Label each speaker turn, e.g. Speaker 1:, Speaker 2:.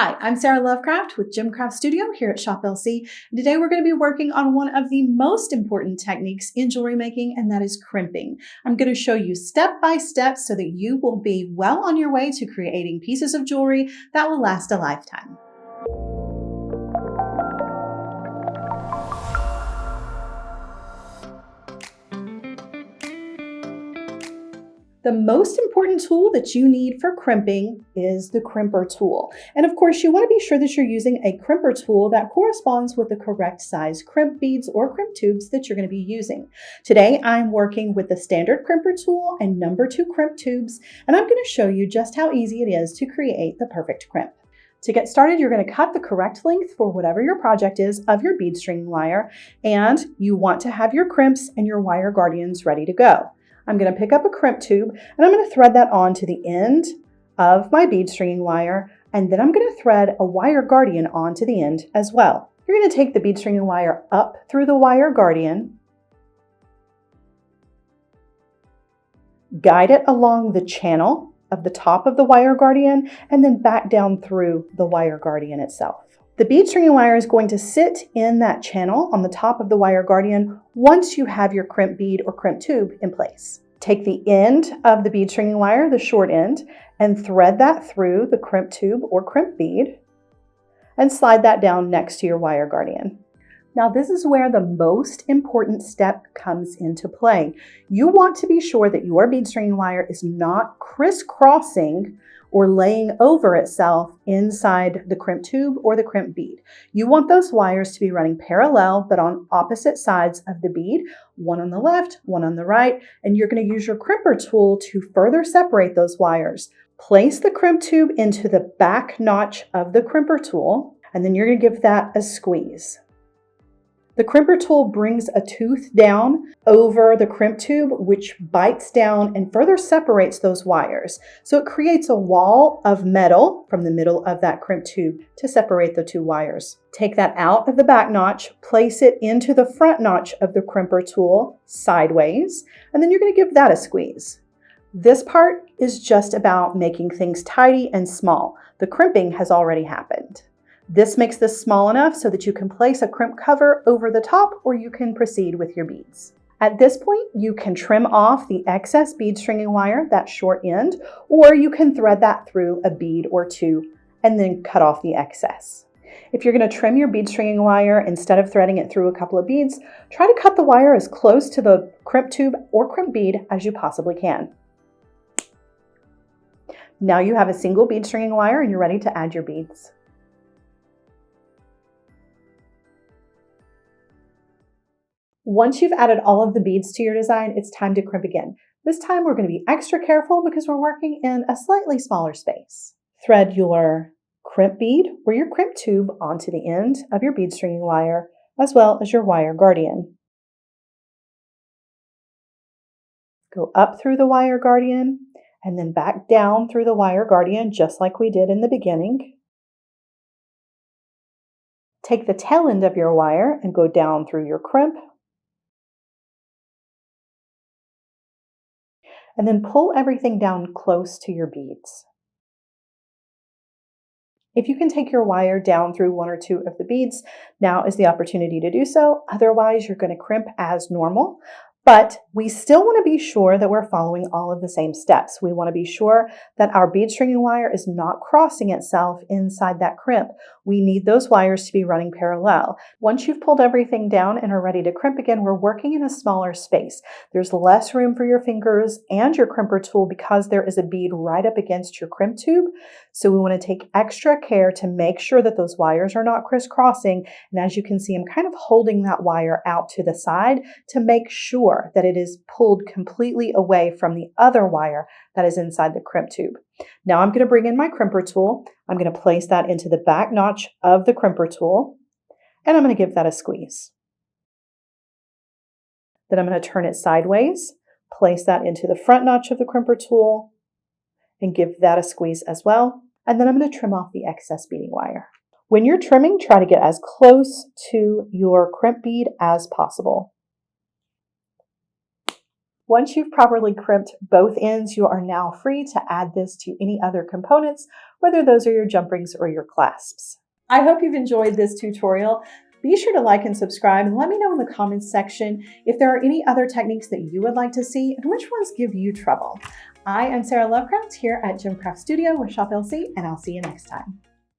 Speaker 1: Hi, I'm Sara Lovecraft with Gemcraft Studio here at Shop LC. And today we're going to be working on one of the most important techniques in jewelry making, and that is crimping. I'm going to show you step by step so that you will be well on your way to creating pieces of jewelry that will last a lifetime. The most important tool that you need for crimping is the crimper tool. And of course, you want to be sure that you're using a crimper tool that corresponds with the correct size crimp beads or crimp tubes that you're going to be using. Today, I'm working with the standard crimper tool and number 2 crimp tubes, and I'm going to show you just how easy it is to create the perfect crimp. To get started, you're going to cut the correct length for whatever your project is of your bead stringing wire, and you want to have your crimps and your wire guardians ready to go. I'm going to pick up a crimp tube and I'm going to thread that on to the end of my bead stringing wire, and then I'm going to thread a wire guardian onto the end as well. You're going to take the bead stringing wire up through the wire guardian, guide it along the channel of the top of the wire guardian, and then back down through the wire guardian itself. The bead stringing wire is going to sit in that channel on the top of the wire guardian once you have your crimp bead or crimp tube in place. Take the end of the bead stringing wire, the short end, and thread that through the crimp tube or crimp bead and slide that down next to your wire guardian. Now, this is where the most important step comes into play. You want to be sure that your bead stringing wire is not crisscrossing or laying over itself inside the crimp tube or the crimp bead. You want those wires to be running parallel but on opposite sides of the bead, one on the left, one on the right, and you're going to use your crimper tool to further separate those wires. Place the crimp tube into the back notch of the crimper tool, and then you're going to give that a squeeze. The crimper tool brings a tooth down over the crimp tube, which bites down and further separates those wires. So it creates a wall of metal from the middle of that crimp tube to separate the two wires. Take that out of the back notch, place it into the front notch of the crimper tool sideways, and then you're going to give that a squeeze. This part is just about making things tidy and small. The crimping has already happened. This makes this small enough so that you can place a crimp cover over the top, or you can proceed with your beads. At this point, you can trim off the excess bead stringing wire, that short end, or you can thread that through a bead or two and then cut off the excess. If you're going to trim your bead stringing wire, instead of threading it through a couple of beads, try to cut the wire as close to the crimp tube or crimp bead as you possibly can. Now you have a single bead stringing wire and you're ready to add your beads. Once you've added all of the beads to your design, it's time to crimp again. This time we're going to be extra careful because we're working in a slightly smaller space. Thread your crimp bead or your crimp tube onto the end of your bead stringing wire, as well as your wire guardian. Go up through the wire guardian and then back down through the wire guardian, just like we did in the beginning. Take the tail end of your wire and go down through your crimp, and then pull everything down close to your beads. If you can take your wire down through one or two of the beads, now is the opportunity to do so. Otherwise, you're going to crimp as normal. But we still want to be sure that we're following all of the same steps. We want to be sure that our bead stringing wire is not crossing itself inside that crimp. We need those wires to be running parallel. Once you've pulled everything down and are ready to crimp again, we're working in a smaller space. There's less room for your fingers and your crimper tool because there is a bead right up against your crimp tube. So we want to take extra care to make sure that those wires are not crisscrossing. And as you can see, I'm kind of holding that wire out to the side to make sure that it is pulled completely away from the other wire that is inside the crimp tube. Now I'm going to bring in my crimper tool. I'm going to place that into the back notch of the crimper tool, and I'm going to give that a squeeze. Then I'm going to turn it sideways, place that into the front notch of the crimper tool, and give that a squeeze as well. And then I'm going to trim off the excess beading wire. When you're trimming, try to get as close to your crimp bead as possible. Once you've properly crimped both ends, you are now free to add this to any other components, whether those are your jump rings or your clasps. I hope you've enjoyed this tutorial. Be sure to like and subscribe and let me know in the comments section if there are any other techniques that you would like to see and which ones give you trouble. I am Sara Lovecraft here at Craft Studio with Shop LC, and I'll see you next time.